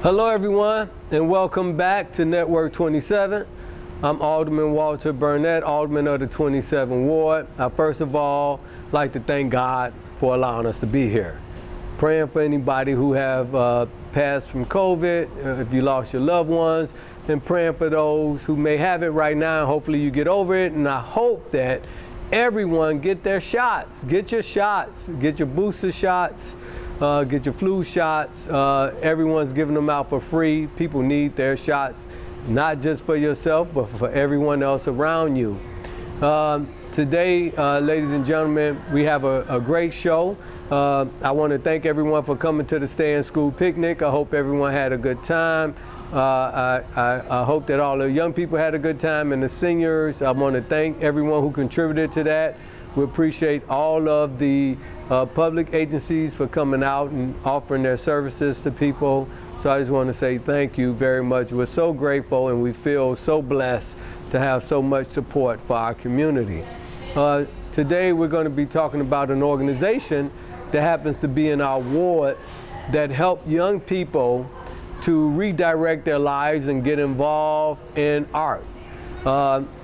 Hello everyone, and welcome back to Network 27. I'm Alderman Walter Burnett, Alderman of the 27th Ward. I first of all like to thank God for allowing us to be here. Praying for anybody who have passed from COVID, if you lost your loved ones, and praying for those who may have it right now. Hopefully you get over it, and I hope that everyone get their shots. Get your shots, get your booster shots. Get your flu shots. Everyone's giving them out for free. People need their shots, not just for yourself, but for everyone else around you. Today, ladies and gentlemen, we have a great show. I want to thank everyone for coming to the Stay in School picnic. I hope everyone had a good time. I hope that all the young people had a good time, and the seniors. I want to thank everyone who contributed to that. We appreciate all of the public agencies for coming out and offering their services to people. So I just want to say thank you very much. We're so grateful, and we feel so blessed to have so much support for our community. Today we're going to be talking about an organization that happens to be in our ward that help young people to redirect their lives and get involved in art.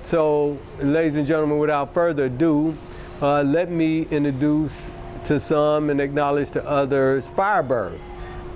So ladies and gentlemen, without further ado, let me introduce to some and acknowledge to others Firebird.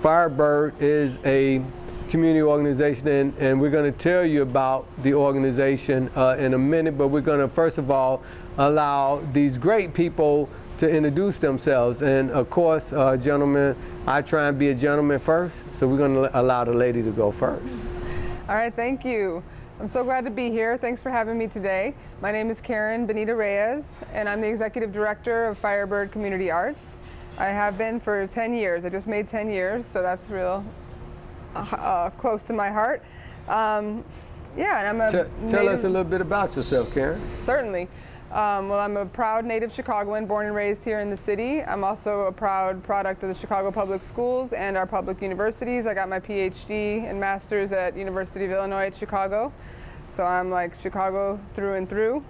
Firebird is a community organization, and we're going to tell you about the organization in a minute, but we're going to first of all allow these great people to introduce themselves. And of course, gentlemen, I try and be a gentleman first, so we're going to allow the lady to go first. All right, thank you. I'm so glad to be here. Thanks for having me today. My name is Deaunata Reyes, and I'm the Executive Director of Firebird Community Arts. I have been for 10 years. I just made 10 years, so that's real close to my heart. Yeah, and I'm a Tell us a little bit about yourself, Karen. Certainly. Well, I'm a proud native Chicagoan, born and raised here in the city. I'm also a proud product of the Chicago Public Schools and our public universities. I got my Ph.D. and Master's at University of Illinois at Chicago. So I'm like Chicago through and through.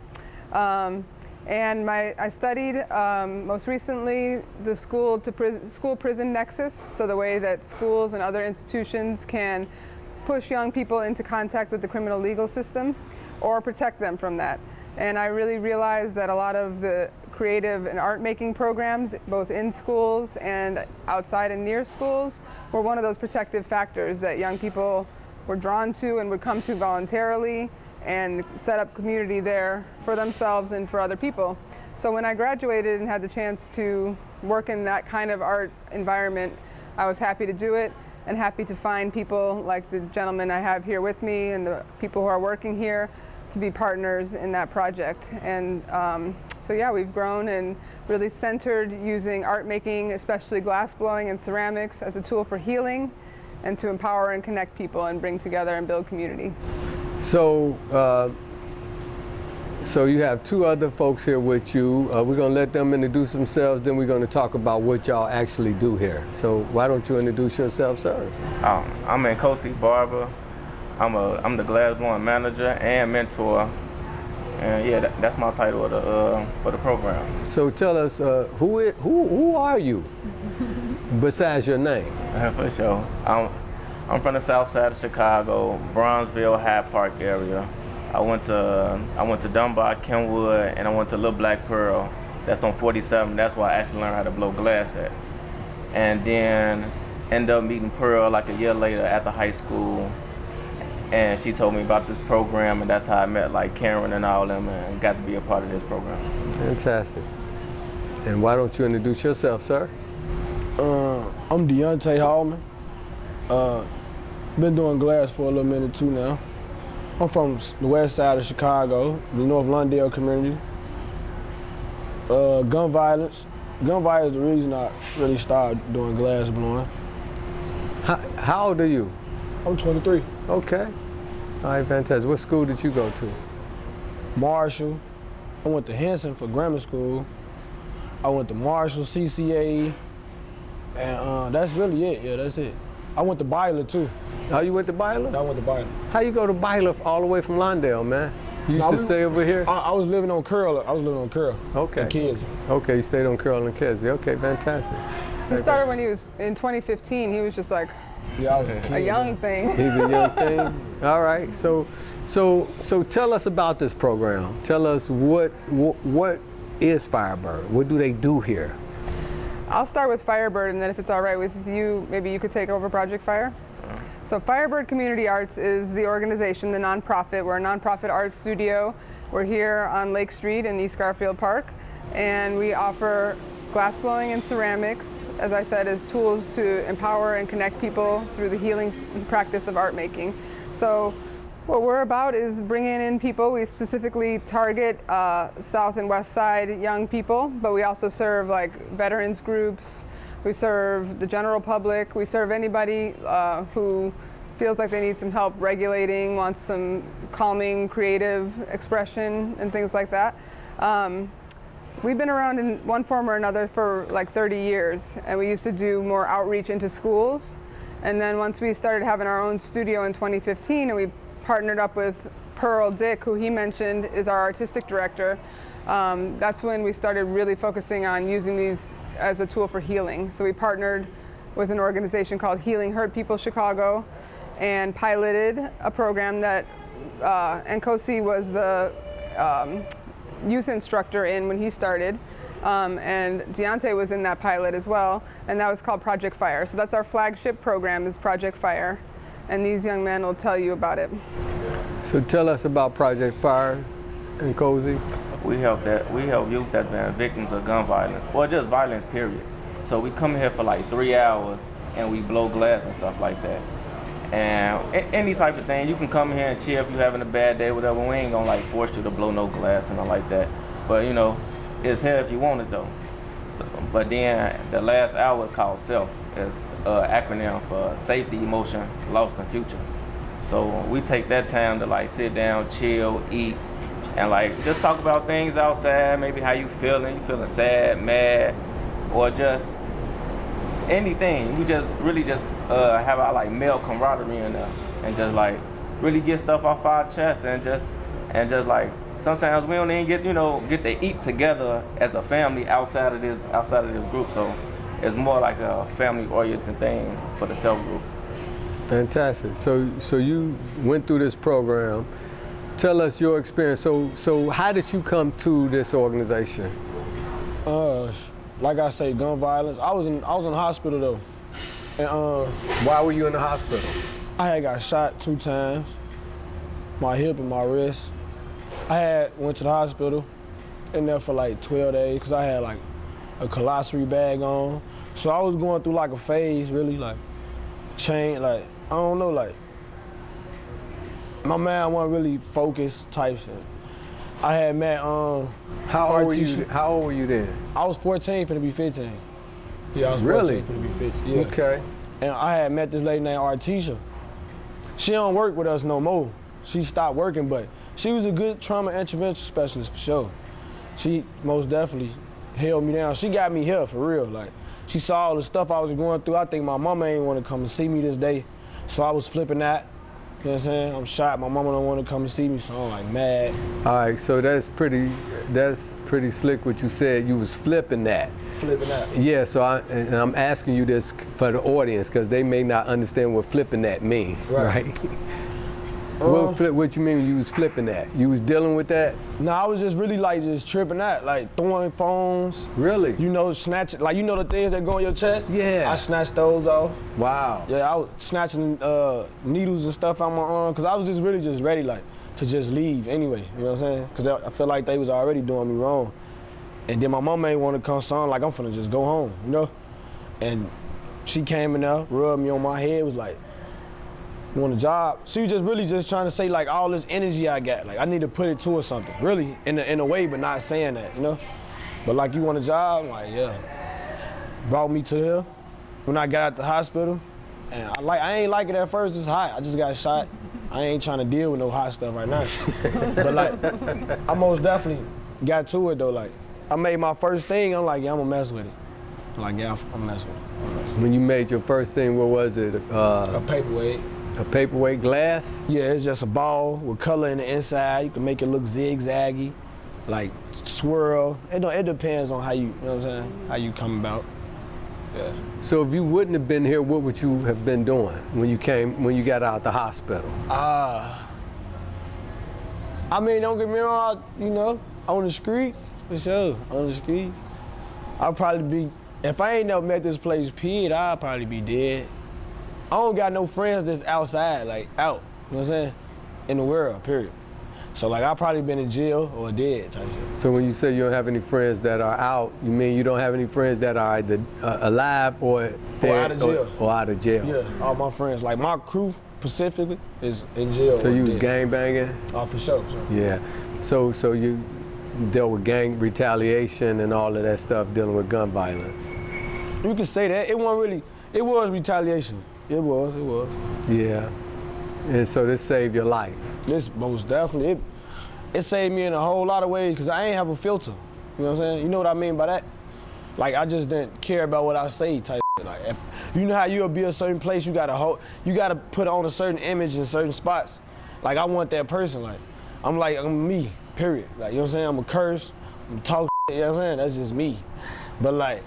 And I studied most recently the school-prison nexus, so the way that schools and other institutions can push young people into contact with the criminal legal system or protect them from that. And I really realized that a lot of the creative and art making programs, both in schools and outside and near schools, were one of those protective factors that young people were drawn to and would come to voluntarily and set up community there for themselves and for other people. So when I graduated and had the chance to work in that kind of art environment, I was happy to do it and happy to find people like the gentleman I have here with me and the people who are working here to be partners in that project. And so yeah, we've grown and really centered using art making, especially glass blowing and ceramics, as a tool for healing and to empower and connect people and bring together and build community. So, so you have two other folks here with you. We're going to let them introduce themselves, then we're going to talk about what y'all actually do here. So why don't you introduce yourself, sir? I'm Nkosi Barber. I'm the Glassblower manager and mentor, and yeah, that's my title of for the program. So tell us, who are you besides your name? For sure. I'm from the south side of Chicago, Bronzeville, Hyde Park area. I went to Dunbar, Kenwood, and I went to Little Black Pearl. That's on 47. That's where I actually learned how to blow glass at. And then ended up meeting Pearl like a year later after high school. And she told me about this program, and that's how I met like Karen and all them and got to be a part of this program. Fantastic. And why don't you introduce yourself, sir? I'm Deaunata. Been doing glass for a little minute too now. I'm from the west side of Chicago, the North Lawndale community. Gun violence. Gun violence is the reason I really started doing glass blowing. How old are you? I'm 23. Okay. All right, fantastic. What school did you go to? Marshall. I went to Henson for grammar school. I went to Marshall, CCA, and that's really it. Yeah, that's it. I went to Byler too. Oh, you went to Byler? I went to Byler. How you go to Byler all the way from Lawndale, man? You used to stay over here? I was living on Curl. I was living on Curl. Okay. The kids. Okay, you stayed on Curl and Kedzie. Okay, fantastic. He started when he was in 2015. He was just like Yeah, I was a kid. a young thing. He's a young thing. All right. So tell us about this program. Tell us what is Firebird? What do they do here? I'll start with Firebird, and then if it's all right with you, maybe you could take over Project Fire. So Firebird Community Arts is the organization, the nonprofit. We're a nonprofit art studio. We're here on Lake Street in East Garfield Park, and we offer glassblowing and ceramics, as I said, as tools to empower and connect people through the healing practice of art making. So what we're about is bringing in people. We specifically target South and West Side young people, but we also serve like veterans groups. We serve the general public. We serve anybody who feels like they need some help regulating, wants some calming, creative expression and things like that. We've been around in one form or another for like 30 years, and we used to do more outreach into schools. And then once we started having our own studio in 2015, and we partnered up with Pearl Dick, who he mentioned is our artistic director, that's when we started really focusing on using these as a tool for healing. So we partnered with an organization called Healing Hurt People Chicago and piloted a program that Nkosi was the youth instructor in when he started, and Deaunata was in that pilot as well, and that was called Project Fire. So that's our flagship program, is Project Fire, and these young men will tell you about it. So tell us about Project Fire, Nkosi. So we help youth that's been victims of gun violence, or just violence, period. So we come here for like 3 hours and we blow glass and stuff like that. And any type of thing, you can come here and chill if you're having a bad day, whatever. We ain't gonna like force you to blow no glass and all like that. But you know, it's here if you want it though. So, but then the last hour is called SELF. It's an acronym for safety, emotion, lost, and future. So we take that time to like sit down, chill, eat, and like just talk about things outside, maybe how you feeling sad, mad, or just anything. We just really just have our like male camaraderie in there, and just like really get stuff off our chest, and just like sometimes we don't even get to eat together as a family outside of this group. So it's more like a family oriented thing for the self group. Fantastic. So you went through this program. Tell us your experience. So how did you come to this organization? Like I say, gun violence. I was in the hospital though. And Why were you in the hospital? I had got shot 2 times, my hip and my wrist. I went to the hospital in there for like 12 days because I had like a colostomy bag on. So I was going through like a phase, really like like I don't know, like my mind wasn't really focused type shit. I had met How old were you then? I was 14, finna be 15. Yeah, I was 14, Really? finna be 15. Yeah. Okay. And I had met this lady named Artisha. She don't work with us no more. She stopped working, but she was a good trauma intervention specialist for sure. She most definitely held me down. She got me here for real. Like, she saw all the stuff I was going through. I think my mama ain't want to come and see me this day, so I was flipping that. You know what I'm saying? I'm shot. My mama don't want to come and see me, so I'm like mad. All right. So that's pretty slick what you said. You was flipping that. Flipping that. Yeah. So I'm asking you this for the audience because they may not understand what flipping that means. Right. What you mean when you was flipping that? You was dealing with that? No, I was just really like just tripping that, like throwing phones. Really? You know, snatching, like you know the things that go on your chest? Yeah. I snatched those off. Wow. Yeah, I was snatching needles and stuff out my arm because I was just really just ready like to just leave anyway, you know what I'm saying? Because I feel like they was already doing me wrong. And then my mom ain't want to come, so I'm like, I'm finna just go home, you know? And she came in there, rubbed me on my head, was like, you want a job? She was just really just trying to say like all this energy I got, like I need to put it towards something, really, in a way, but not saying that, you know? But like, you want a job? I'm like, yeah. Brought me to here when I got out the hospital, and I ain't like it at first, it's hot, I just got shot. I ain't trying to deal with no hot stuff right now. But like, I most definitely got to it though, like, I made my first thing, I'm like, yeah, I'm gonna mess with it. I'm like, yeah, I'm mess with it. When you made your first thing, what was it? A paperweight. A paperweight glass? Yeah, it's just a ball with color in the inside. You can make it look zigzaggy, like swirl. It depends on how you know what I'm saying, how you come about. Yeah. So if you wouldn't have been here, what would you have been doing when you got out the hospital? I mean, don't get me wrong, you know, on the streets, for sure, on the streets. I'll probably be, if I ain't never met this place, Ph.D, I'll probably be dead. I don't got no friends that's outside, like out, you know what I'm saying, in the world, period. So like, I'll probably been in jail or dead type shit. So when you say you don't have any friends that are out, you mean you don't have any friends that are either alive or out of jail. Or out of jail? Yeah, all my friends, like my crew specifically is in jail. So or you was dead. gang banging? Oh, for sure, for sure. Yeah. So you dealt with gang retaliation and all of that stuff, dealing with gun violence. You can say that. It wasn't really, it was retaliation. It was. Yeah. And so this saved your life. This most definitely, it saved me in a whole lot of ways because I ain't have a filter. You know what I'm saying? You know what I mean by that? Like, I just didn't care about what I say type shit. Like, if, you know how you'll be a certain place, you gotta put on a certain image in certain spots. Like, I want that person. Like, I'm me, period. Like, you know what I'm saying? I'm a curse, I'm talk shit, you know what I'm saying? That's just me. But like,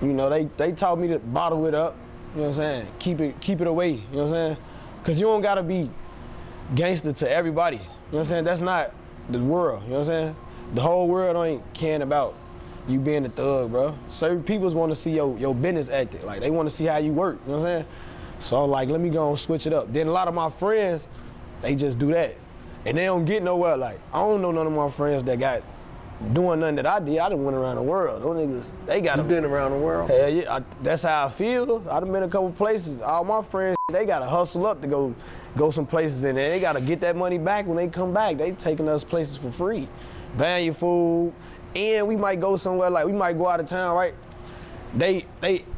you know, they taught me to bottle it up, you know what I'm saying? Keep it away, you know what I'm saying? Cause you don't gotta be gangster to everybody, you know what I'm saying? That's not the world, you know what I'm saying? The whole world ain't caring about you being a thug, bro. Certain people want to see your business ethic. Like, they want to see how you work, you know what I'm saying? So I'm like, let me go and switch it up. Then a lot of my friends, they just do that. And they don't get nowhere. Like, I don't know none of my friends that got doing nothing that I did. I done went around the world. Those niggas, they got You been around the world? Hell yeah, that's how I feel. I done been a couple places. All my friends, they gotta hustle up to go some places in there. They gotta get that money back when they come back. They taking us places for free. Buying your food, and we might go somewhere, like we might go out of town, right? They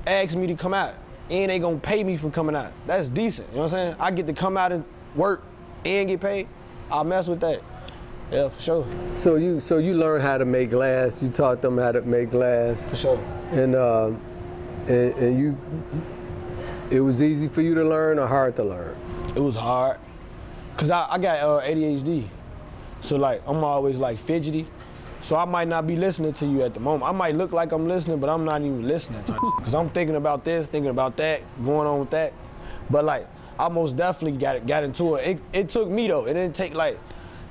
ask me to come out, and they gonna pay me for coming out. That's decent, you know what I'm saying? I get to come out and work and get paid. I'll mess with that. Yeah, for sure. So you learned how to make glass. You taught them how to make glass. For sure. And you, it was easy for you to learn or hard to learn? It was hard, cause I got ADHD. So like, I'm always like fidgety. So I might not be listening to you at the moment. I might look like I'm listening, but I'm not even listening type shit. Cause I'm thinking about this, thinking about that, going on with that. But like, I most definitely got into it. It took me though. It didn't take like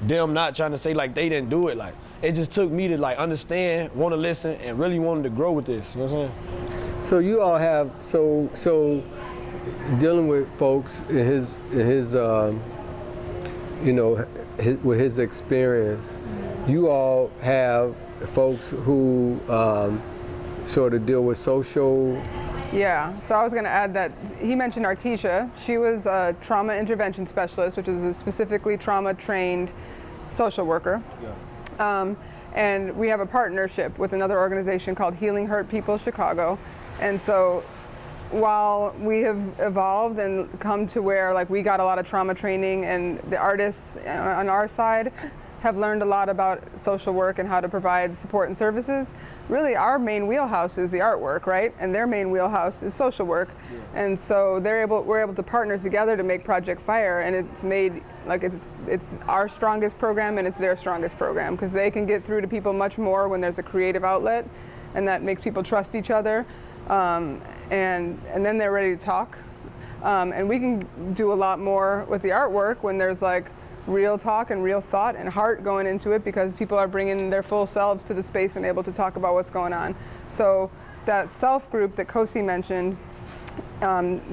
them not trying to say like they didn't do it. Like, it just took me to like understand, want to listen, and really wanted to grow with this. You know what I'm saying? So you all have so dealing with folks in his you know, with his experience, you all have folks who sort of deal with social. Yeah, so I was going to add that he mentioned Artesia. She was a trauma intervention specialist, which is a specifically trauma-trained social worker. Yeah. And we have a partnership with another organization called Healing Hurt People Chicago. And so while we have evolved and come to where like we got a lot of trauma training, and the artists on our side have learned a lot about social work and how to provide support and services, really our main wheelhouse is the artwork, right? And their main wheelhouse is social work. Yeah. And so we're able to partner together to make Project Fire, and it's made like it's our strongest program and it's their strongest program, because they can get through to people much more when there's a creative outlet, and that makes people trust each other. And then they're ready to talk. And we can do a lot more with the artwork when there's like real talk and real thought and heart going into it, because people are bringing their full selves to the space and able to talk about what's going on. So that self group that Kosi mentioned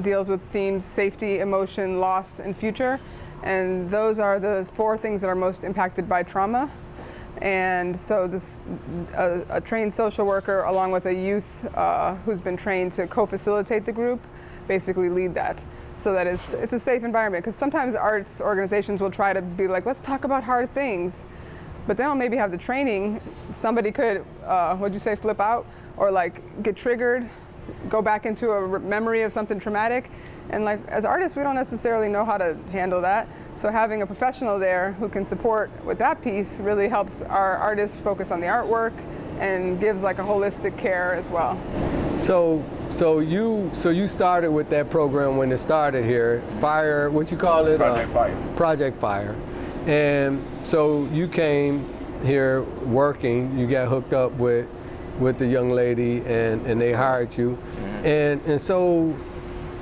deals with themes: safety, emotion, loss, and future. And those are the 4 things that are most impacted by trauma. And so a trained social worker, along with a youth who's been trained to co-facilitate the group, basically lead that, so that it's a safe environment. Because sometimes arts organizations will try to be like, let's talk about hard things, but they don't maybe have the training. Somebody could, what'd you say, flip out, or like get triggered, go back into a memory of something traumatic. And like, as artists, we don't necessarily know how to handle that. So having a professional there who can support with that piece really helps our artists focus on the artwork and gives like a holistic care as well. So you started with that program when it started here, Fire, what you call it? Project Fire. Project Fire. And so you came here working, you got hooked up with the young lady and they hired you. Mm-hmm. And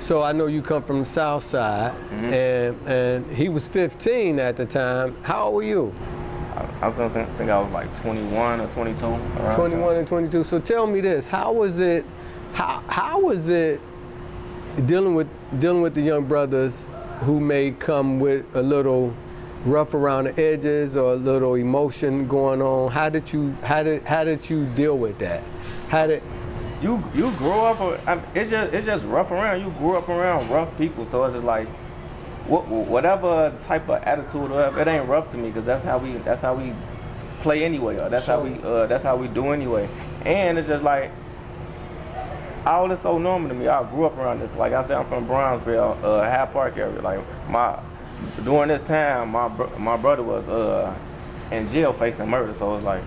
so I know you come from the South Side, mm-hmm. and he was 15 at the time. How old were you? I think I was like 21 or 22. 21 and 22. So tell me this: how was it dealing with the young brothers who may come with a little rough around the edges or a little emotion going on? How did you deal with that? You grew up, it's just rough around. You grew up around rough people, so it's just like whatever type of attitude or whatever, it ain't rough to me because that's how we play anyway, or that's how we do anyway. And it's just like all is so normal to me. I grew up around this. Like I said, I'm from Bronzeville, Hyde Park area. Like during this time, my brother was in jail facing murder, so it's like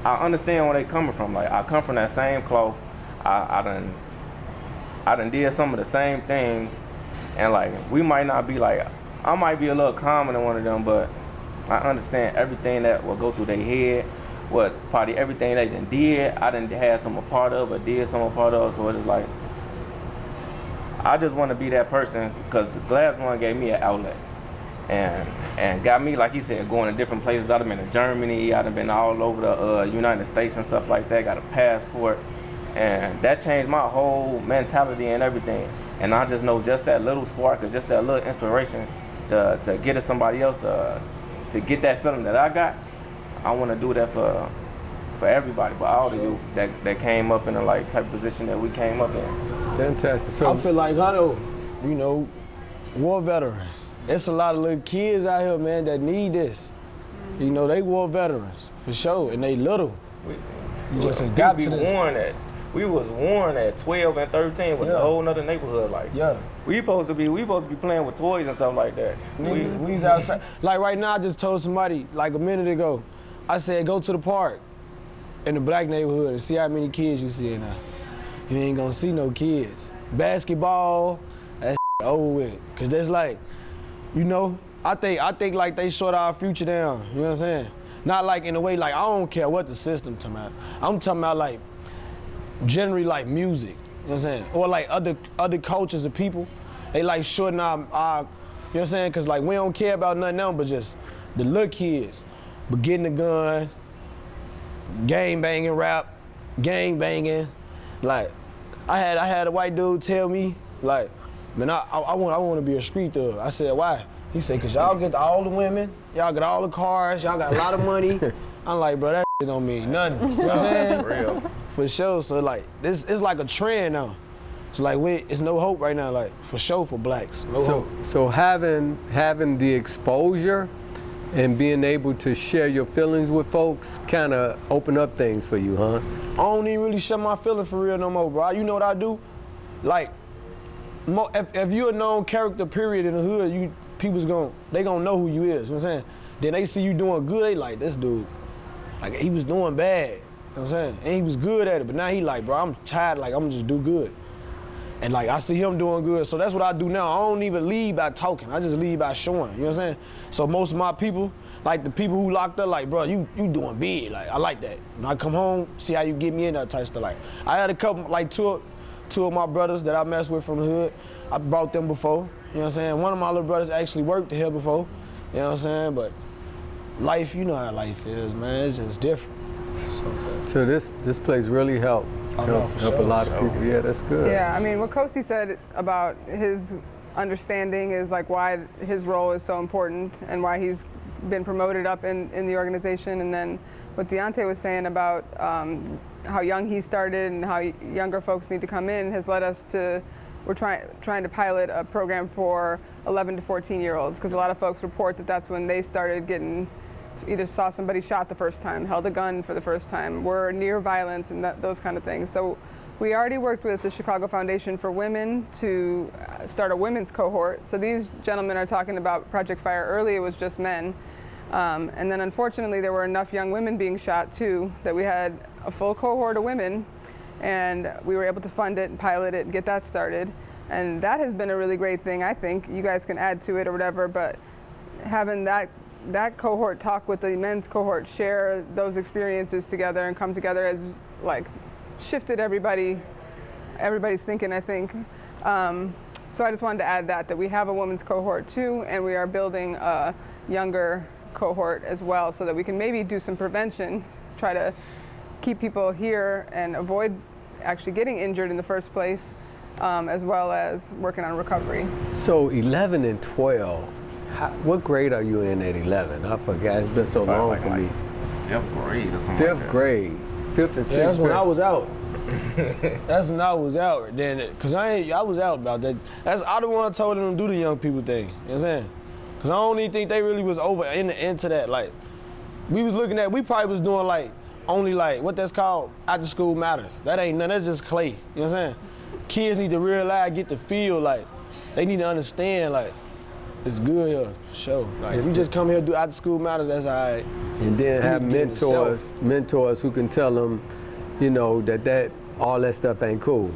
I understand where they coming from. Like I come from that same cloth. I done did some of the same things, and like we might not be like, I might be a little calmer than one of them, but I understand everything that will go through their head. Probably everything they done did, I done had some a part of or did some a part of. So it's like I just want to be that person because Glassblower gave me an outlet and got me, like he said, going to different places. I've been to Germany, I've been all over the United States and stuff like that, got a passport, and that changed my whole mentality and everything. And I just know just that little spark or just that little inspiration to get to somebody else to get that feeling that I got. I want to do that for everybody, but all the youth that came up in the like type of position that we came up in. Fantastic. So I feel like war veterans. There's a lot of little kids out here, man, that need this. They war veterans for sure, and they little. You just adapt to this. We was warned at 12 and 13 with a whole nother neighborhood. Like we supposed to be playing with toys and stuff like that. We was outside. Like right now, I just told somebody like a minute ago. I said, go to the park in the black neighborhood and see how many kids you see now. You ain't gonna see no kids. Basketball, that's over with. Cause that's like, I think like they short our future down. You know what I'm saying? Not like in a way like I don't care what the system talking about. I'm talking about like generally like music. You know what I'm saying? Or like other cultures of people. They like shorting our you know what I'm saying? Cause like we don't care about nothing else but just the little kids. But getting a gun, gang banging rap, gang banging. Like, I had a white dude tell me, like, man, I want to be a street thug. I said, why? He said, cause y'all get all the women, y'all get all the cars, y'all got a lot of money. I'm like, bro, that shit don't mean nothing. You know what I'm saying? Real. For sure. So like, it's like a trend now. It's like it's no hope right now. Like for sure for blacks. No hope. So having the exposure and being able to share your feelings with folks kind of open up things for you, huh? I don't even really share my feelings for real no more, bro. You know what I do? Like, if you're a known character, period, in the hood, they gonna know who you is. You know what I'm saying? Then they see you doing good, they like, this dude, like he was doing bad. You know what I'm saying? And he was good at it, but now he like, bro, I'm tired, like I'm just do good. And like I see him doing good, so that's what I do now. I don't even lead by talking, I just lead by showing, you know what I'm saying? So most of my people, like the people who locked up, like, bro, you doing big, like I like that. When I come home, see how you get me in that type of stuff. Like I had a couple, like two of my brothers that I messed with from the hood. I brought them before, you know what I'm saying? One of my little brothers actually worked here before, you know what I'm saying? But life, you know how life is, man, it's just different. So this place really helped. Help a lot of people. Yeah, that's good. Yeah, I mean, what Kosi said about his understanding is like why his role is so important and why he's been promoted up in the organization. And then what Deaunata was saying about how young he started and how younger folks need to come in has led us to, we're trying to pilot a program for 11 to 14-year-olds because a lot of folks report that that's when they started getting, either saw somebody shot the first time, held a gun for the first time, were near violence and those kind of things. So we already worked with the Chicago Foundation for Women to start a women's cohort. So these gentlemen are talking about Project Fire. Early it was just men. And then unfortunately there were enough young women being shot too that we had a full cohort of women, and we were able to fund it and pilot it and get that started. And that has been a really great thing, I think. You guys can add to it or whatever, but having that cohort talk with the men's cohort, share those experiences together and come together has like shifted everybody's thinking, I think. So I just wanted to add that we have a women's cohort too, and we are building a younger cohort as well so that we can maybe do some prevention, try to keep people here and avoid actually getting injured in the first place, as well as working on recovery. So 11 and 12, what grade are you in at 11? I forgot, it's been so long for me. 5th grade or something. 5th grade, 5th and 6th Yeah, that's when grade. I was out. That's when I was out then, cause I was out about that. I the one told them to do the young people thing. You know what I'm saying? Cause I don't even think they really was into that. Like, we was looking at, we probably was doing like only like what that's called after school matters. That ain't nothing. That's just clay. You know what I'm saying? Kids need to realize, get the feel, like they need to understand, like it's good here for sure. Like if you just come here and do after school matters, that's all right. And then have need to do it mentors who can tell them, you know, that all that stuff ain't cool.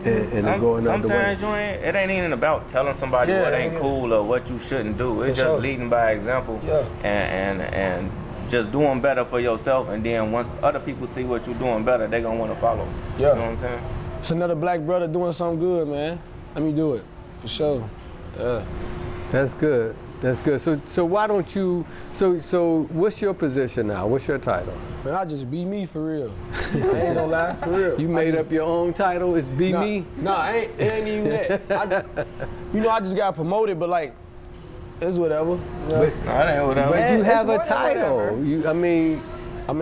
And go another way. Sometimes it ain't even about telling somebody what ain't cool or what you shouldn't do. It's just leading by example and just doing better for yourself. And then once other people see what you're doing better, they're gonna want to follow. Yeah. You know what I'm saying? It's another black brother doing something good, man. Let me do it for sure. Yeah. That's good. That's good. So why don't you? So what's your position now? What's your title? Man, I just be me for real. I ain't gonna lie, for real. You made up your own title. It's Be Me. Nah, it ain't even that. I just got promoted, but like, it's whatever. Yeah. No, it ain't whatever. But you It's have more a than title. whatever. I'm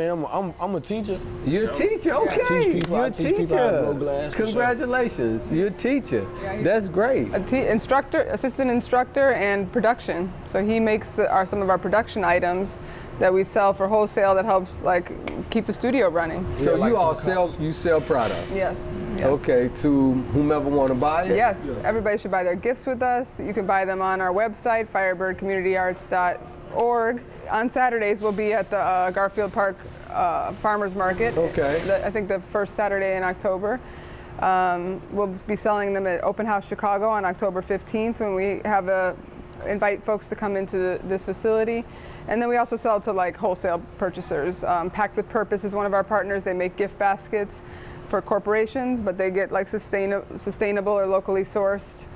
a teacher. You're a teacher. Okay. teach people- You're I a teach people how to blow teacher. glass, for sure. Congratulations. You're a teacher. Yeah, That's great. Assistant instructor, and production. So he makes some of our production items that we sell for wholesale that helps like keep the studio running. So like you all the sell product. Yes. Okay, to whomever want to buy it? Yes, everybody should buy their gifts with us. You can buy them on our website, firebirdcommunityarts.org. On Saturdays, we'll be at the Garfield Park Farmers Market. Okay. I think the first Saturday in October. We'll be selling them at Open House Chicago on October 15th when we have invite folks to come into this facility. And then we also sell to like wholesale purchasers. Packed with Purpose is one of our partners. They make gift baskets for corporations, but they get like sustainable or locally sourced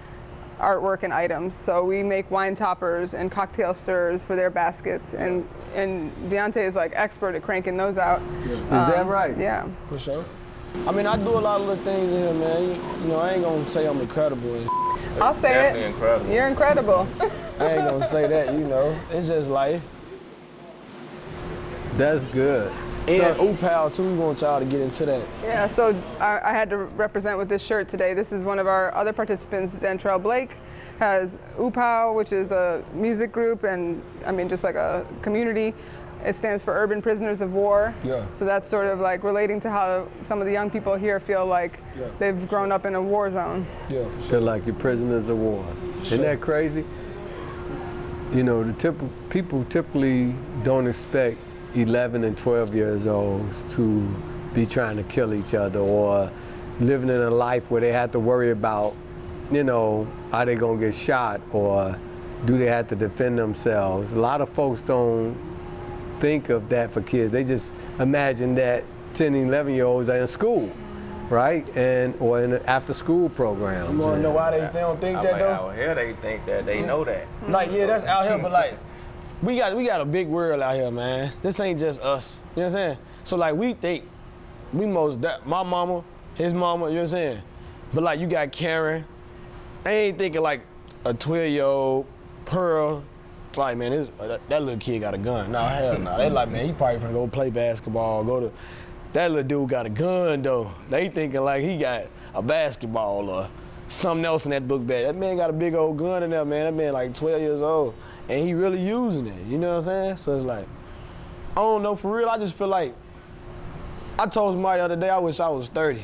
artwork and items. So we make wine toppers and cocktail stirrers for their baskets, and Deaunata is like expert at cranking those out. Is that right? Yeah. For sure. I mean, I do a lot of little things in here, man. You know, I ain't gonna say I'm incredible. I'll say Definitely it. incredible. You're incredible. I ain't gonna say that, you know. It's just life. That's good. And So- OPAL too, we want y'all to get into that. Yeah, so I had to represent with this shirt today. This is one of our other participants, Dentrell Blake, has UPOW, which is a music group and I mean just like a community. It stands for Urban Prisoners of War. Yeah. So that's sort of like relating to how some of the young people here feel like they've grown up in a war zone. Yeah, for sure. Feel like you're prisoners of war. Isn't that crazy? You know, people typically don't expect 11 and 12 years olds to be trying to kill each other or living in a life where they have to worry about, you know, are they gonna get shot or do they have to defend themselves? A lot of folks don't think of that for kids. They just imagine that 10 and 11-year-olds are in school, right? Or in after school programs. You wanna know why they don't think that though? Out here they think that they know that. Like, yeah, that's out here, but like, we got a big world out here, man. This ain't just us. You know what I'm saying? So like, we think my mama, his mama, you know what I'm saying? But like, you got Karen. I ain't thinking like a 12-year-old Pearl. Like, man, that little kid got a gun. Nah, hell no. They like, man, he probably finna go play basketball, that little dude got a gun though. They thinking like he got a basketball or something else in that book bag. That man got a big old gun in there, man. That man like 12 years old. And he really using it, you know what I'm saying? So it's like, I don't know, for real, I just feel like, I told somebody the other day, I wish I was 30.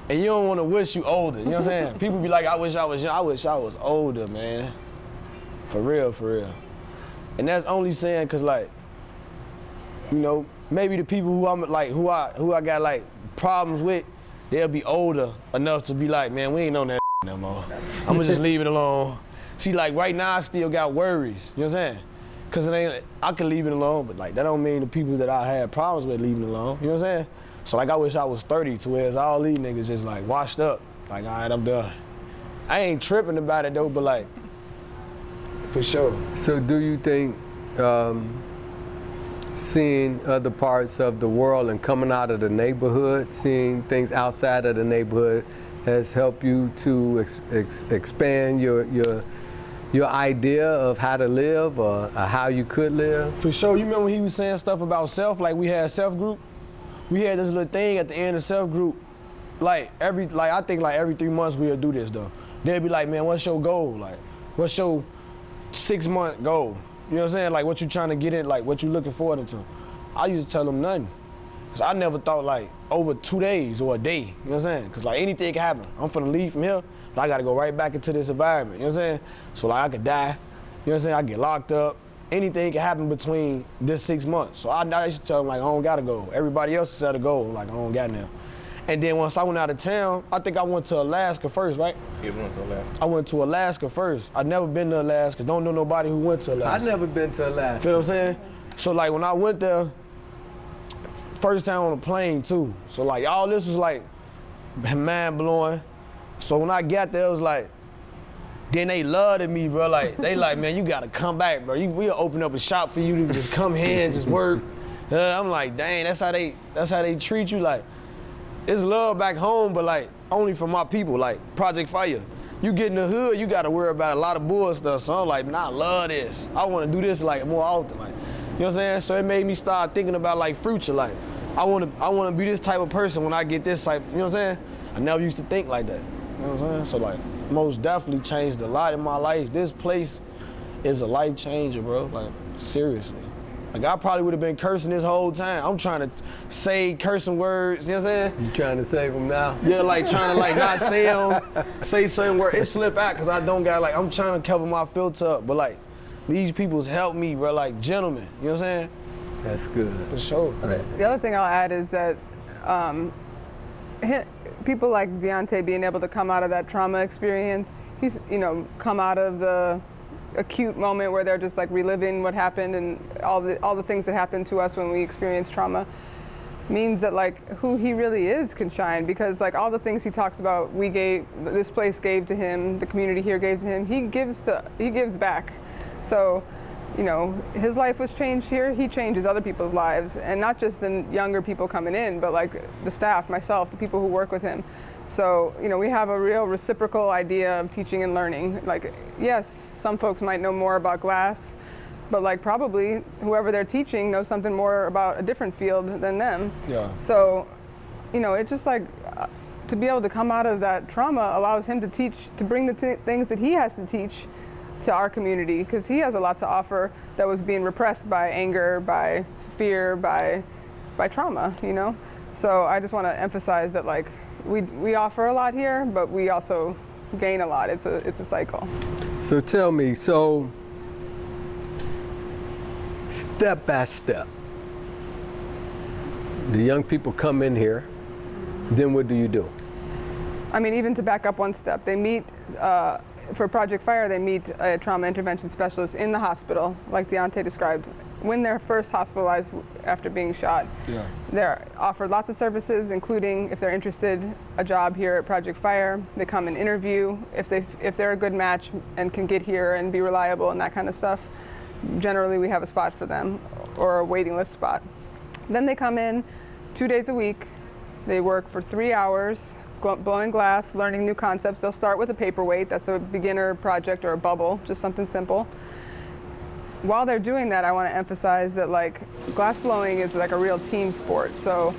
And you don't want to wish you older, you know what I'm saying? People be like, I wish I was young. I wish I was older, man. For real, for real. And that's only saying cause like, you know, maybe the people who I'm like, who I got like problems with, they'll be older enough to be like, man, we ain't on that no more. I'ma just leave it alone. See, like right now I still got worries, you know what I'm saying? Cause it ain't, I can leave it alone, but like that don't mean the people that I had problems with leaving it alone, you know what I'm saying? So like I wish I was 30 to where all these niggas just like washed up. Like, all right, I'm done. I ain't tripping about it though, but like, for sure. So do you think seeing other parts of the world and coming out of the neighborhood, seeing things outside of the neighborhood has helped you to expand your idea of how to live or how you could live? For sure. You remember when he was saying stuff about self, like we had self group? We had this little thing at the end of self group. I think every 3 months we'll do this though. They'll be like, man, what's your goal? Like, what's your 6-month goal? You know what I'm saying? Like what you trying to get in, like what you looking forward into. I used to tell them nothing. Cause I never thought like over 2 days or a day, you know what I'm saying? Cause like anything can happen. I'm finna leave from here, but I gotta go right back into this environment, you know what I'm saying? So like I could die, you know what I'm saying? I get locked up. Anything can happen between this 6 months. So I used to tell them like, I don't gotta go. Everybody else set a goal, like I don't got now. And then once I went out of town, I think I went to Alaska first, right? Yeah, we went to Alaska. I went to Alaska first. I'd never been to Alaska. Don't know nobody who went to Alaska. I've never been to Alaska. Feel what I'm saying? So like when I went there, first time on a plane too. So like all this was like mind blowing. So when I got there, it was like, then they loved me, bro. Like they like, man, you gotta come back, bro. We'll open up a shop for you to just come here and just work. I'm like, dang, that's how they treat you. Like, it's love back home, but like only for my people. Like Project Fire, you get in the hood, you gotta worry about a lot of bull stuff. So I'm like, man, I love this. I wanna do this like more often, like, you know what I'm saying? So it made me start thinking about like future, like I wanna be this type of person when I get this type, you know what I'm saying? I never used to think like that, you know what I'm saying? So like, most definitely changed a lot in my life. This place is a life changer, bro, like seriously. Like I probably would have been cursing this whole time. I'm trying to say cursing words, you know what I'm saying? You trying to save them now? Yeah, like trying to like not say them, say certain words. It slip out because I don't got like, I'm trying to cover my filter up, but like these people's helped me, bro, like gentlemen, you know what I'm saying? That's good. For sure. The other thing I'll add is that people like Deaunata being able to come out of that trauma experience, he's, you know, come out of the acute moment where they're just like reliving what happened and all the things that happened to us when we experienced trauma, means that like who he really is can shine, because like all the things he talks about, this place gave to him, the community here gave to him, he gives back. So, you know, his life was changed here, he changes other people's lives, and not just the younger people coming in, but like the staff, myself, the people who work with him. So, you know, we have a real reciprocal idea of teaching and learning. Like, yes, some folks might know more about glass, but like probably whoever they're teaching knows something more about a different field than them. Yeah. So, you know, it just like, to be able to come out of that trauma allows him to teach, to bring the things that he has to teach to our community, because he has a lot to offer that was being repressed by anger, by fear, by trauma, you know? So I just want to emphasize that like, we offer a lot here, but we also gain a lot. It's a cycle. So tell me, so step by step, the young people come in here, then what do you do? I mean, even to back up one step, they meet, for Project Fire, they meet a trauma intervention specialist in the hospital, like Deaunata described. When they're first hospitalized after being shot, they're offered lots of services, including, if they're interested, a job here at Project Fire. They come and interview if they're a good match and can get here and be reliable and that kind of stuff. Generally, we have a spot for them, or a waiting list spot. Then they come in 2 days a week. They work for 3 hours, blowing glass, learning new concepts. They'll start with a paperweight. That's a beginner project, or a bubble, just something simple. While they're doing that, I want to emphasize that like glass blowing is like a real team sport. So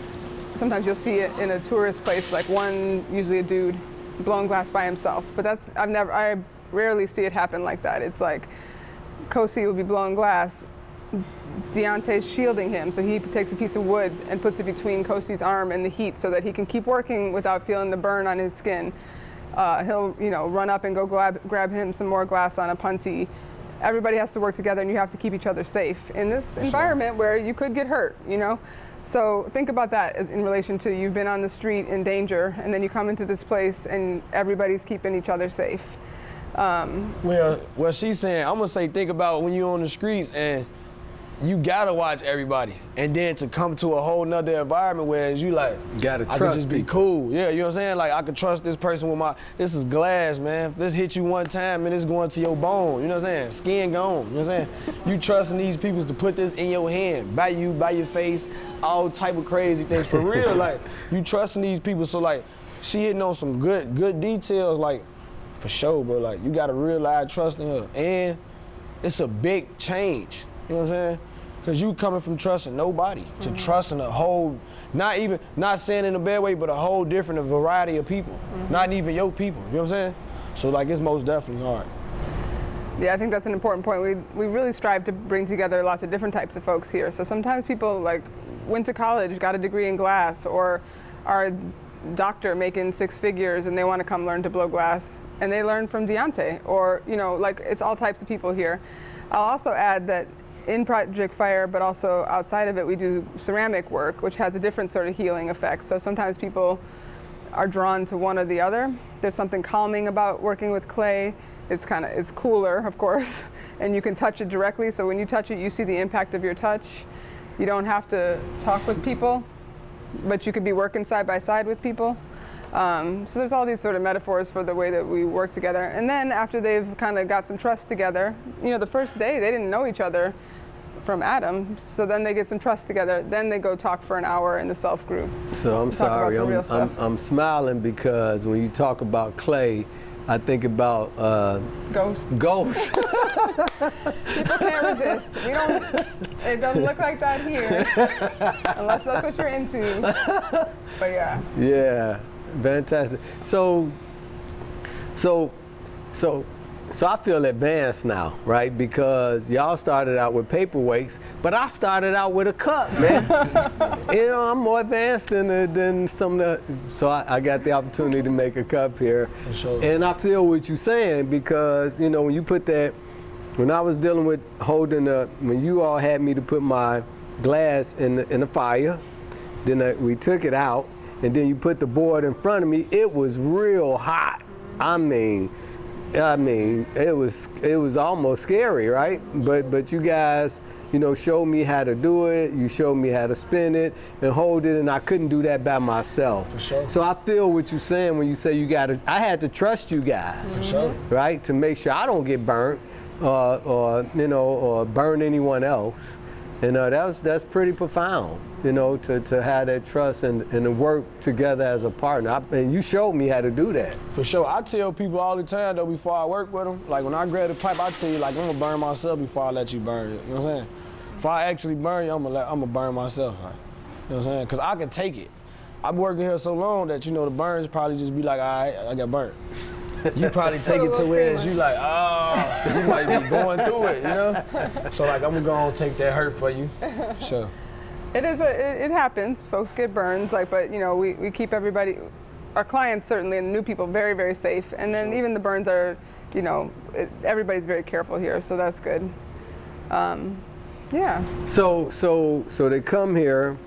sometimes you'll see it in a tourist place, like usually a dude blowing glass by himself. But I rarely see it happen like that. It's like Kosi will be blowing glass, Deaunta's shielding him, so he takes a piece of wood and puts it between Kosi's arm and the heat so that he can keep working without feeling the burn on his skin. He'll, you know, run up and go grab him some more glass on a punty. everybody has to work together and you have to keep each other safe in this environment where you could get hurt, you know? So think about that in relation to you've been on the street in danger and then you come into this place and everybody's keeping each other safe. Well, she's saying, I'm gonna say, think about when you're on the streets and you gotta watch everybody, and then to come to a whole nother environment where you like, Gotta I can trust just be people. cool. Yeah, you know what I'm saying? Like I can trust this person with this is glass, man. If this hit you one time and it's going to your bone, you know what I'm saying? Skin gone, you know what I'm saying? You trusting these people to put this in your hand, by your face, all type of crazy things. For real, like you trusting these people. So like, she hitting on some good details, like for sure, bro. Like you gotta realize trusting her, and it's a big change. You know what I'm saying? Because you coming from trusting nobody to trusting a whole, not saying in a bad way, but a whole different variety of people. Not even your people, you know what I'm saying? So like it's most definitely hard. Yeah, I think that's an important point. We really strive to bring together lots of different types of folks here. So sometimes people like went to college, got a degree in glass, or are a doctor making 6 figures and they want to come learn to blow glass, and they learn from Deaunata, or you know, like it's all types of people here. I'll also add that in Project Fire, but also outside of it, we do ceramic work, which has a different sort of healing effect. So sometimes people are drawn to one or the other. There's something calming about working with clay. It's cooler, of course, and you can touch it directly. So when you touch it, you see the impact of your touch. You don't have to talk with people, but you could be working side by side with people. So there's all these sort of metaphors for the way that we work together. And then after they've kind of got some trust together, you know, the first day they didn't know each other from Adam, so then they get some trust together, then they go talk for an hour in the self group. So I'm Talk about sorry, some real stuff. I'm smiling because when you talk about clay, I think about Ghosts. ghosts. People can't resist. It doesn't look like that here, unless that's what you're into. But yeah. Yeah, fantastic. So I feel advanced now, right? Because y'all started out with paperweights, but I started out with a cup, man. You know, I'm more advanced than some of the, so I got the opportunity to make a cup here. For sure. And I feel what you're saying because, you know, when you put that, when I was dealing with when you all had me to put my glass in the fire, then we took it out, and then you put the board in front of me, it was real hot. I mean, it was almost scary, right? But you guys, you know, showed me how to do it. You showed me how to spin it and hold it, and I couldn't do that by myself. For sure. So I feel what you're saying when you say I had to trust you guys, For sure. right? To make sure I don't get burnt, or burn anyone else. And that's pretty profound, you know, to have that trust and to work together as a partner. And you showed me how to do that. For sure. I tell people all the time, though, before I work with them, like when I grab the pipe, I tell you, like, I'm going to burn myself before I let you burn it. You know what I'm saying? If I actually burn you, I'm going to burn myself. Like, you know what I'm saying? Because I can take it. I've been working here so long that, you know, the burns probably just be like, all right, I got burnt. You probably take it to where you like, you might be going through it, you know? So like, I'm gonna take that hurt for you, for sure. It happens. Folks get burns, but you know, we keep everybody, our clients certainly, and new people very, very safe. And then even the burns are, you know, everybody's very careful here, so that's good. Yeah. So they come here.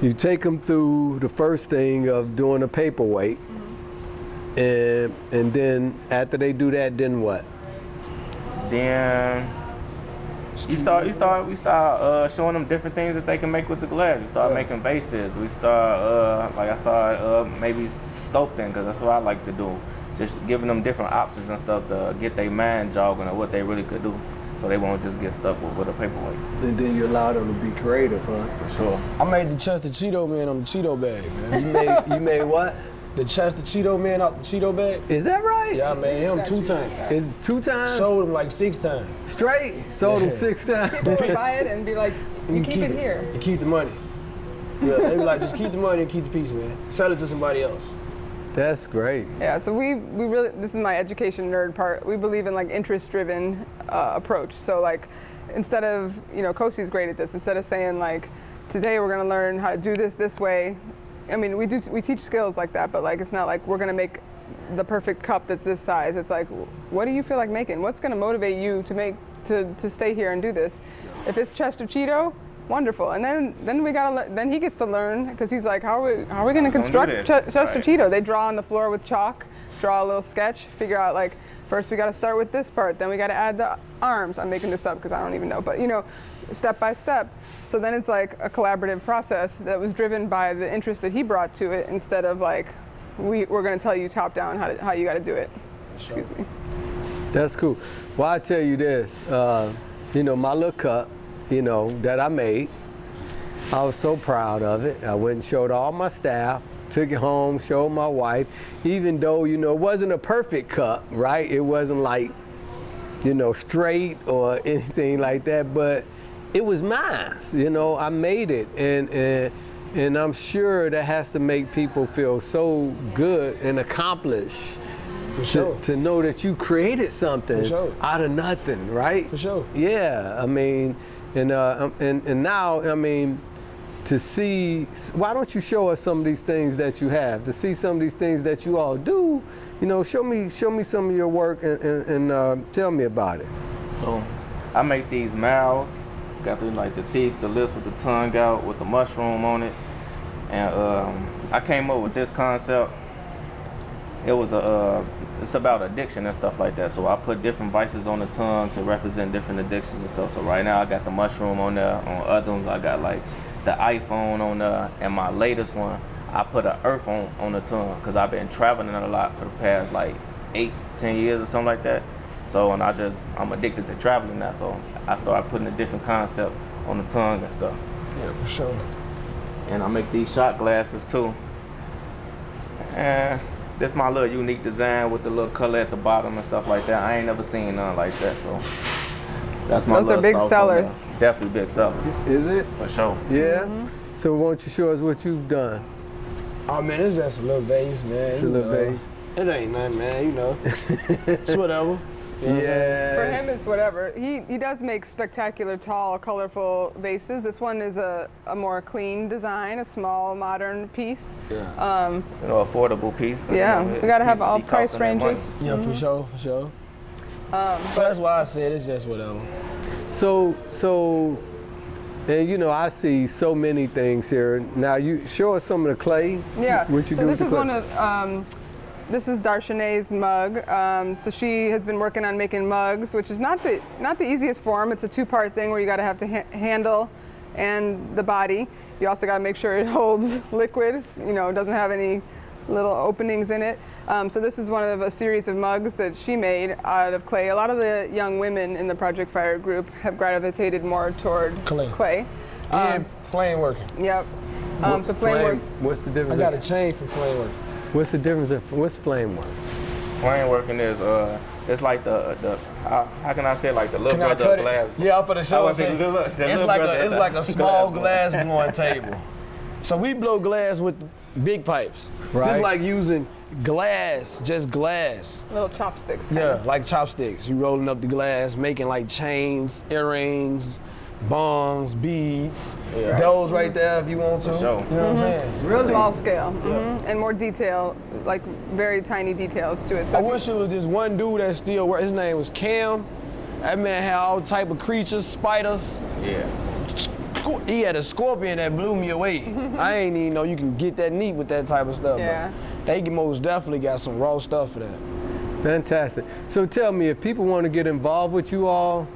You take them through the first thing of doing a paperweight. And then after they do that, then what? Then we start showing them different things that they can make with the glass. We start making bases. We start I start maybe sculpting, because that's what I like to do. Just giving them different options and stuff to get their mind jogging of what they really could do, so they won't just get stuck with a paperweight. And then you allow them to be creative, huh? For sure. I made the chest of Cheeto Man on the Cheeto bag, man. You made what? The chest of Cheeto Man out the Cheeto bag. Is that right? Yeah, I made him 2 times. Is 2 times? Sold him like 6 times. Straight? Sold them 6 times. People would buy it and be like, you keep it here. You keep the money. Yeah, they be like, just keep the money and keep the piece, man. Sell it to somebody else. That's great. Yeah, so we really, this is my education nerd part, we believe in like interest-driven approach. So like, instead of, you know, Kosi's great at this, instead of saying like, today we're gonna learn how to do this way, I mean, we teach skills like that, but like it's not like we're gonna make the perfect cup that's this size. It's like, what do you feel like making? What's gonna motivate you to stay here and do this? If it's Chester Cheeto, wonderful. And then he gets to learn, because he's like, how are we gonna construct Chester Cheeto? They draw on the floor with chalk, draw a little sketch, figure out like, first we got to start with this part, then we got to add the arms. I'm making this up because I don't even know, but step by step. So then it's like a collaborative process that was driven by the interest that he brought to it, instead of like, we're going to tell you top down how you got to do it. Excuse me. That's cool. Well, I tell you this, my little cup, that I made, I was so proud of it. I went and showed all my staff, took it home, showed my wife, even though, it wasn't a perfect cup, right? It wasn't like, straight or anything like that, but it was mine. I made it, and I'm sure that has to make people feel so good and accomplished. For sure. To know that you created something For sure. out of nothing, right? For sure. Yeah, I mean, and now, I mean, to see, why don't you show us some of these things that you have? To see some of these things that you all do, show me some of your work and tell me about it. So I make these mouths, got the teeth, the lips with the tongue out, with the mushroom on it. And I came up with this concept. It was it's about addiction and stuff like that. So I put different vices on the tongue to represent different addictions and stuff. So right now I got the mushroom on there. On other ones I got like the iPhone on there, and my latest one, I put an earth on the tongue, because I've been traveling a lot for the past like 8-10 years or something like that. So, and I'm addicted to traveling now, so I started putting a different concept on the tongue and stuff. Yeah, for sure. And I make these shot glasses too. And this my little unique design with the little color at the bottom and stuff like that. I ain't never seen none like that, so that's my Those are big sellers. Definitely big sellers. Is it? For sure. Yeah? Mm-hmm. So why don't you show us what you've done? Oh man, it's just a little vase, man. It's a little vase. It ain't nothing, man, It's whatever. Yes. For him, it's whatever. He does make spectacular, tall, colorful vases. This one is a more clean design, a small, modern piece. Yeah. Affordable piece. Yeah, we got to have all price ranges. Yeah, for sure. So that's why I said it's just whatever. So, and I see so many things here. Now, you show us some of the clay. Yeah. What you so do this with is the one clay? of. This is Darshanae's mug. So she has been working on making mugs, which is not the easiest form. It's a two-part thing where you got to have the handle and the body. You also got to make sure it holds liquid. Doesn't have any little openings in it. So this is one of a series of mugs that she made out of clay. A lot of the young women in the Project Fire group have gravitated more toward clay. And flame working. Yep. So flame work. What's the difference? I got a chain for flame working. What's the difference? What's flame work? Flame working is it's like the how can I say it, like the little Can I brother cut of glass. it? Yeah, I'm for the show. It's It's like a small glass blowing table. So we blow glass with big pipes. Right. It's like using glass, just glass. Little chopsticks. Yeah, like chopsticks. You rolling up the glass, making like chains, earrings, bongs, beads. Yeah. Those right there if you want to. For sure. You know what I'm saying? Really? Small scale. And more detail, like very tiny details to it. So I wish it was this one dude that still worked. His name was Cam. That man had all type of creatures, spiders. Yeah. He had a scorpion that blew me away. I ain't even know you can get that neat with that type of stuff. Yeah. But they most definitely got some raw stuff for that. Fantastic. So tell me, if people want to get involved with you all,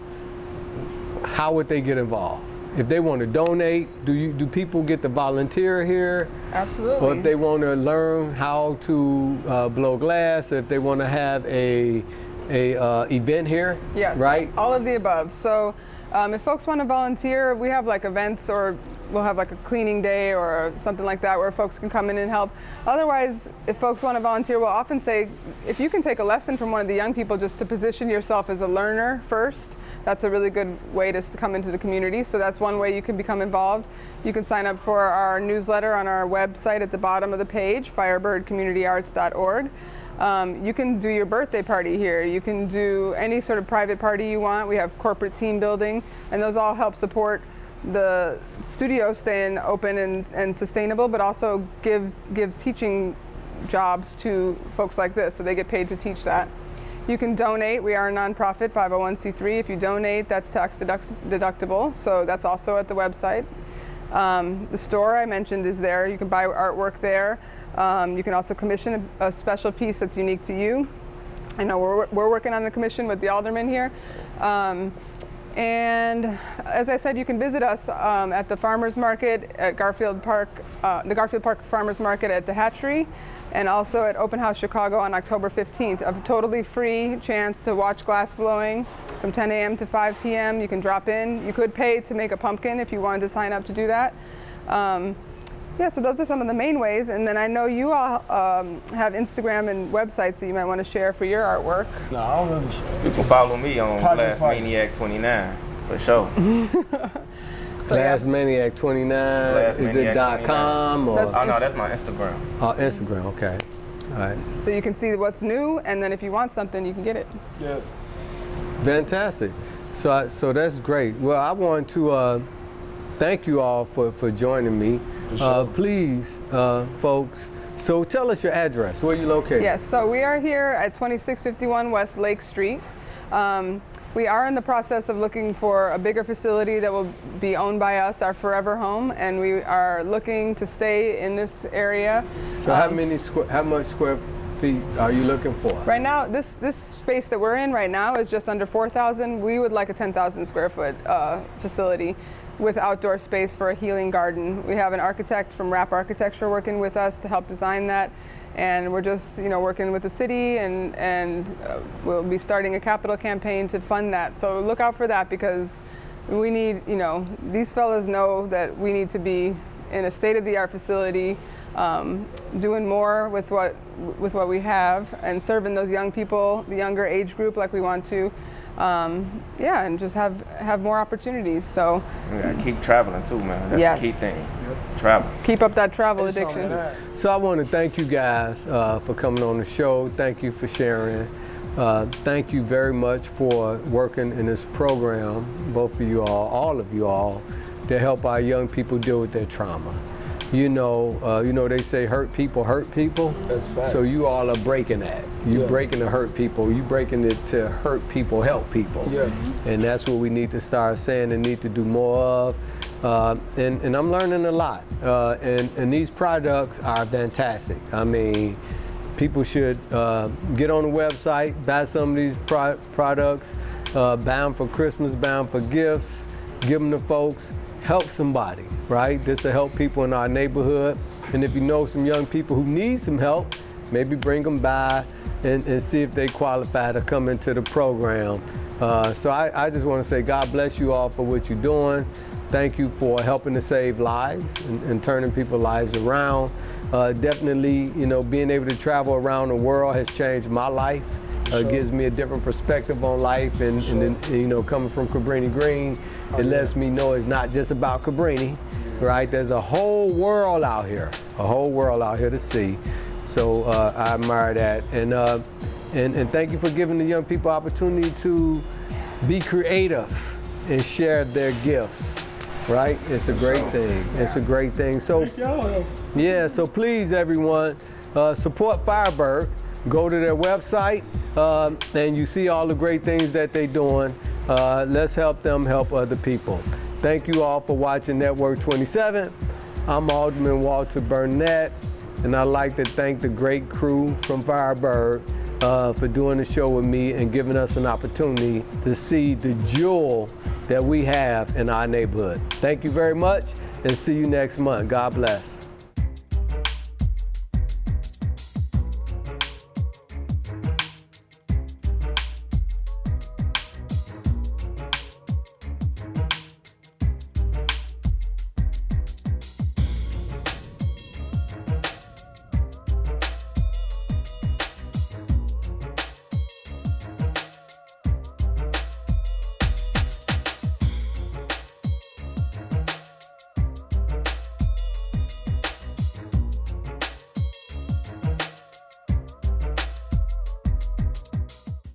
how would they get involved? If they want to donate, do people get to volunteer here? Absolutely. Or if they want to learn how to blow glass, if they want to have a event here? Yes. Right? All of the above. So if folks want to volunteer, we have like events, or we'll have like a cleaning day or something like that where folks can come in and help. Otherwise, if folks want to volunteer, we'll often say, if you can take a lesson from one of the young people just to position yourself as a learner first, that's a really good way to come into the community. So that's one way you can become involved. You can sign up for our newsletter on our website at the bottom of the page, firebirdcommunityarts.org. You can do your birthday party here. You can do any sort of private party you want. We have corporate team building, and those all help support the studio staying open and sustainable, but also gives teaching jobs to folks like this, so they get paid to teach that. You can donate. We are a nonprofit, 501c3. If you donate, that's tax deductible, so that's also at the website. The store I mentioned is there. You can buy artwork there. You can also commission a special piece that's unique to you. I know we're working on the commission with the Alderman here. And as I said, you can visit us at the Farmers Market at Garfield Park, the Garfield Park Farmers Market at the Hatchery, and also at Open House Chicago on October 15th. A totally free chance to watch glass blowing from 10 a.m. to 5 p.m. You can drop in. You could pay to make a pumpkin if you wanted to sign up to do that. Yeah, so those are some of the main ways. And then I know you all have Instagram and websites that you might want to share for your artwork. No, I don't really. You can follow me on Project Glassmaniac29 for sure. So, yeah. Glassmaniac29, is it .com or? That's Oh no, that's my Instagram. Oh, Instagram, okay. All right. So you can see what's new, and then if you want something, you can get it. Yeah. Fantastic. So that's great. Well, I want to thank you all for joining me. For sure. Please, folks, so tell us your address. Where are you located? Yes, so we are here at 2651 West Lake Street. We are in the process of looking for a bigger facility that will be owned by us, our forever home, and we are looking to stay in this area. So how much square feet are you looking for? Right now, this space that we're in right now is just under 4,000. We would like a 10,000 square foot facility with outdoor space for a healing garden. We have an architect from Wrap Architecture working with us to help design that. And we're just, working with the city, and we'll be starting a capital campaign to fund that. So look out for that, because we need, these fellas know that we need to be in a state-of-the-art facility, doing more with what we have, and serving those young people, the younger age group, like we want to. And just have more opportunities. So We gotta keep traveling too, man. That's Yes. the key thing. Travel. keep up that travel addiction. So I want to thank you guys for coming on the show. Thank you for sharing. Thank you very much for working in this program, both of you all of you all, to help our young people deal with their trauma. They say hurt people hurt people. That's fact. So you all are breaking that. You're breaking to hurt people. You're breaking it to hurt people, help people. Yeah. And that's what we need to start saying and need to do more of. And I'm learning a lot. And these products are fantastic. I mean, people should get on the website, buy some of these products, buy them for Christmas, buy them for gifts, give them to folks. Help somebody, right? This will help people in our neighborhood. And if you know some young people who need some help, maybe bring them by and see if they qualify to come into the program. So I just want to say God bless you all for what you're doing. Thank you for helping to save lives and turning people's lives around. Definitely, being able to travel around the world has changed my life. Gives me a different perspective on life, and then, coming from Cabrini Green, it lets me know it's not just about Cabrini, right? There's a whole world out here to see. So I admire that, and thank you for giving the young people opportunity to be creative and share their gifts, right? It's a great thing. It's a great thing. So yeah, so please everyone, support Firebird. Go to their website, and you see all the great things that they're doing. Let's help them help other people. Thank you all for watching Network 27. I'm Alderman Walter Burnett, and I'd like to thank the great crew from Firebird for doing the show with me and giving us an opportunity to see the jewel that we have in our neighborhood. Thank you very much, and see you next month. God bless.